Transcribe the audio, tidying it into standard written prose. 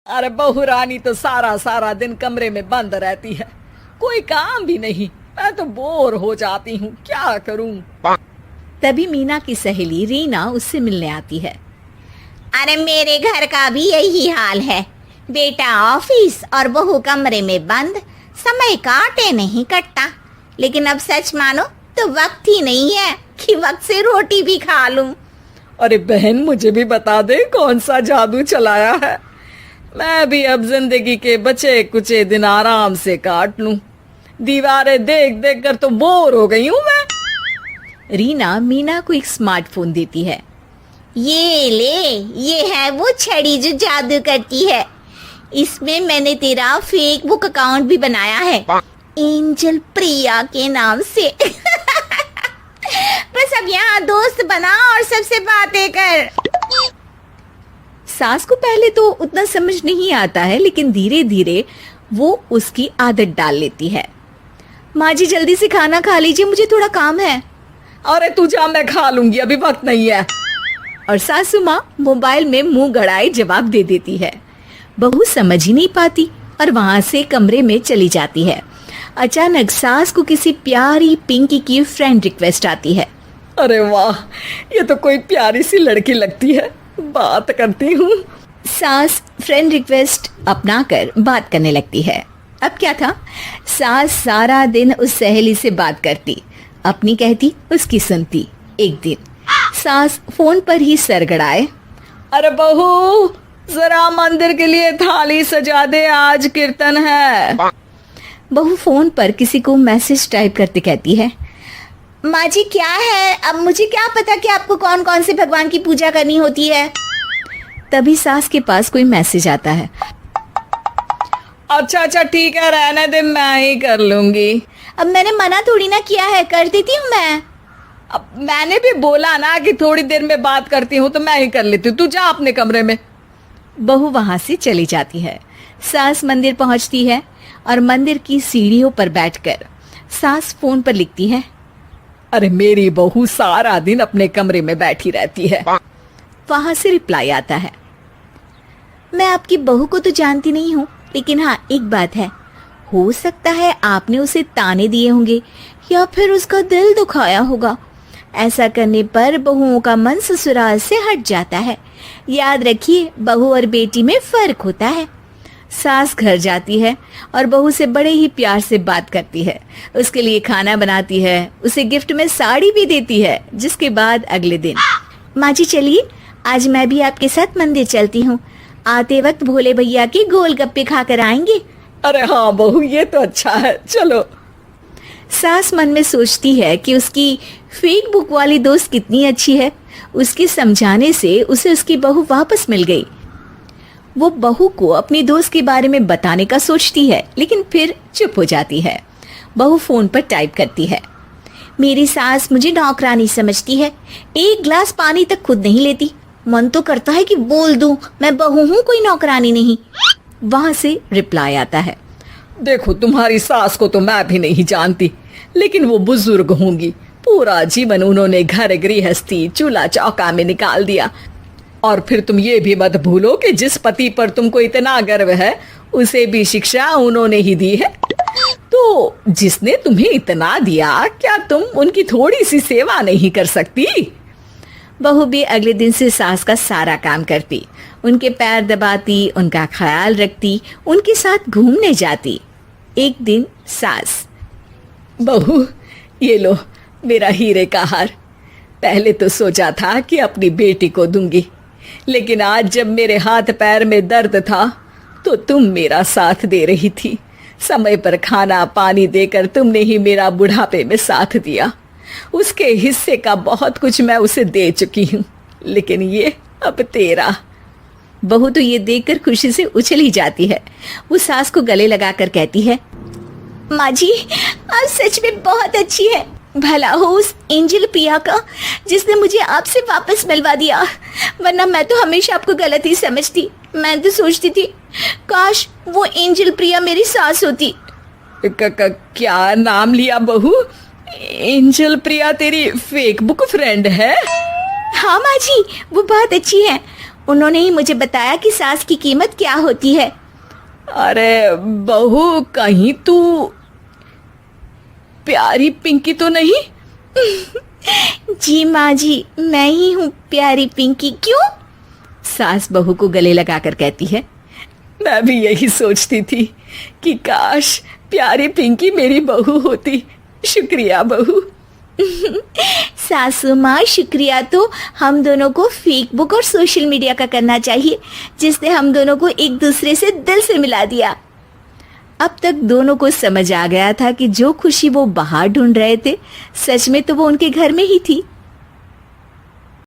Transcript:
अरे बहू रानी तो सारा सारा दिन कमरे में बंद रहती है, कोई काम भी नहीं। मैं तो बोर हो जाती हूँ, क्या करूँ। तभी मीना की सहेली रीना उससे मिलने आती है। अरे मेरे घर का भी यही हाल है, बेटा ऑफिस और बहू कमरे में बंद, समय काटे नहीं कटता। लेकिन अब सच मानो तो वक्त ही नहीं है कि वक्त से रोटी भी खा लूं। अरे बहन, मुझे भी बता दे कौन सा जादू चलाया है, मैं भी अब जिंदगी के बचे कुचे दिन आराम से काट लूं। दीवारें देख देख कर तो बोर हो गई हूं मैं। रीना मीना को एक स्मार्टफोन देती है। ये ले, ये है वो छड़ी जो जादू करती है। इसमें मैंने तेरा फेसबुक अकाउंट भी बनाया है, एंजल प्रिया के नाम से। बस अब यहाँ दोस्त बना और सबसे बातें कर। सास को पहले तो उतना समझ नहीं आता है, लेकिन धीरे धीरे वो उसकी आदत डाल लेती है। माँ जी जल्दी से खाना खा लीजिए, मुझे थोड़ा काम है। अरे तू जा, मैं खा लूंगी, अभी वक्त नहीं है। और सासू माँ मोबाइल में मुंह गड़ाए जवाब दे देती है। बहू समझ ही नहीं पाती और वहां से कमरे में चली जाती है। अचानक सास को किसी प्यारी पिंकी की फ्रेंड रिक्वेस्ट आती है। अरे वाह, ये तो कोई प्यारी सी लड़की लगती है, बात करती हूँ। सास फ्रेंड रिक्वेस्ट अपनाकर बात करने लगती है। अब क्या था, सास सारा दिन उस सहेली से बात करती, अपनी कहती उसकी सुनती। एक दिन सास फोन पर ही सरगड़ाए, अरे बहू जरा मंदिर के लिए थाली सजा दे, आज कीर्तन है। बहू फोन पर किसी को मैसेज टाइप करते कहती है, माँ जी क्या है, अब मुझे क्या पता कि आपको कौन कौन से भगवान की पूजा करनी होती है। तभी सास के पास कोई मैसेज आता है। अच्छा अच्छा ठीक है, रहने दे, मैं ही कर लूंगी। अब मैंने मना थोड़ी ना किया है, कर देती हूँ मैं। अब मैंने भी बोला ना कि थोड़ी देर में बात करती हूँ, तो मैं ही कर लेती हूँ, तू जा अपने कमरे में। बहू वहां से चली जाती है। सास मंदिर पहुंचती है और मंदिर की सीढ़ियों पर बैठकर सास फोन पर लिखती है, अरे मेरी बहू सारा दिन अपने कमरे में बैठी रहती है। वहां से रिप्लाई आता है, मैं आपकी बहू को तो जानती नहीं हूँ, लेकिन हाँ एक बात है, हो सकता है आपने उसे ताने दिए होंगे या फिर उसका दिल दुखाया होगा। ऐसा करने पर बहुओं का मन ससुराल से हट जाता है। याद रखिए, बहू और बेटी में फर्क होता है। सास घर जाती है और बहू से बड़े ही प्यार से बात करती है, उसके लिए खाना बनाती है, उसे गिफ्ट में साड़ी भी देती है। जिसके बाद अगले दिन, माँ जी चलिए, आज मैं भी आपके साथ मंदिर चलती हूँ, आते वक्त भोले भैया के गोलगप्पे खाकर आएंगे। अरे हाँ बहू, ये तो अच्छा है, चलो। सास मन में सोचती है कि उसकी फेसबुक वाली दोस्त कितनी अच्छी है, उसके समझाने से उसे उसकी बहू वापस मिल गई। वो बहू को अपनी दोस्त के बारे में बताने का सोचती है, लेकिन फिर चुप हो जाती है। बहू फोन पर टाइप करती है, मेरी सास मुझे नौकरानी समझती है, एक गिलास पानी तक खुद नहीं लेती। मन तो करता है कि बोल दूं, मैं बहू हूँ, कोई नौकरानी नहीं। वहां से रिप्लाई आता है, देखो तुम्हारी सास को तो मैं भी नहीं जानती, लेकिन वो बुजुर्ग होंगी, पूरा जीवन उन्होंने घर गृहस्थी चूल्हा चौका में निकाल दिया। और फिर तुम ये भी मत भूलो कि जिस पति पर तुमको इतना गर्व है, उसे भी शिक्षा उन्होंने ही दी है। तो जिसने तुम्हें इतना दिया, क्या तुम उनकी थोड़ी सी सेवा नहीं कर सकती? बहू भी अगले दिन से सास का सारा काम करती, उनके पैर दबाती, उनका ख्याल रखती, उनके साथ घूमने जाती। एक दिन सास, बहू ये लो मेरा हीरे का हार, पहले तो सोचा था कि अपनी बेटी को दूंगी, लेकिन आज जब मेरे हाथ पैर में दर्द था तो तुम मेरा साथ दे रही थी। समय पर खाना पानी देकर तुमने ही मेरा बुढ़ापे में साथ दिया। उसके हिस्से का बहुत कुछ मैं उसे दे चुकी हूँ, लेकिन ये अब तेरा। बहू तो ये देखकर खुशी से उछल ही जाती है। वो सास को गले लगाकर कहती है, माँ जी आप सच में बहुत अच्छी है, भला हो उस एंजल प्रिया का जिसने मुझे आपसे वापस मिलवा दिया, वरना मैं तो हमेशा आपको गलत ही समझती। मैं तो सोचती थी काश वो एंजल प्रिया मेरी सास होती। क्या नाम लिया बहू? एंजल प्रिया तेरी फेसबुक फ्रेंड है? हाँ माँ जी, वो बहुत अच्छी है, उन्होंने ही मुझे बताया कि सास की कीमत क्या होती है। अरे बहू, कहीं तू प्यारी पिंकी तो नहीं? जी माँ जी, मैं ही हूँ प्यारी पिंकी। क्यों? सास बहू को गले लगाकर कहती है। मैं भी यही सोचती थी कि काश प्यारी पिंकी मेरी बहू होती। शुक्रिया बहू। सासू माँ, शुक्रिया तो हम दोनों को फेसबुक और सोशल मीडिया का करना चाहिए, जिसने हम दोनों को एक दूसरे से दिल से मिला दिया। अब तक दोनों को समझ आ गया था कि जो खुशी वो बाहर ढूंढ रहे थे, सच में तो वो उनके घर में ही थी।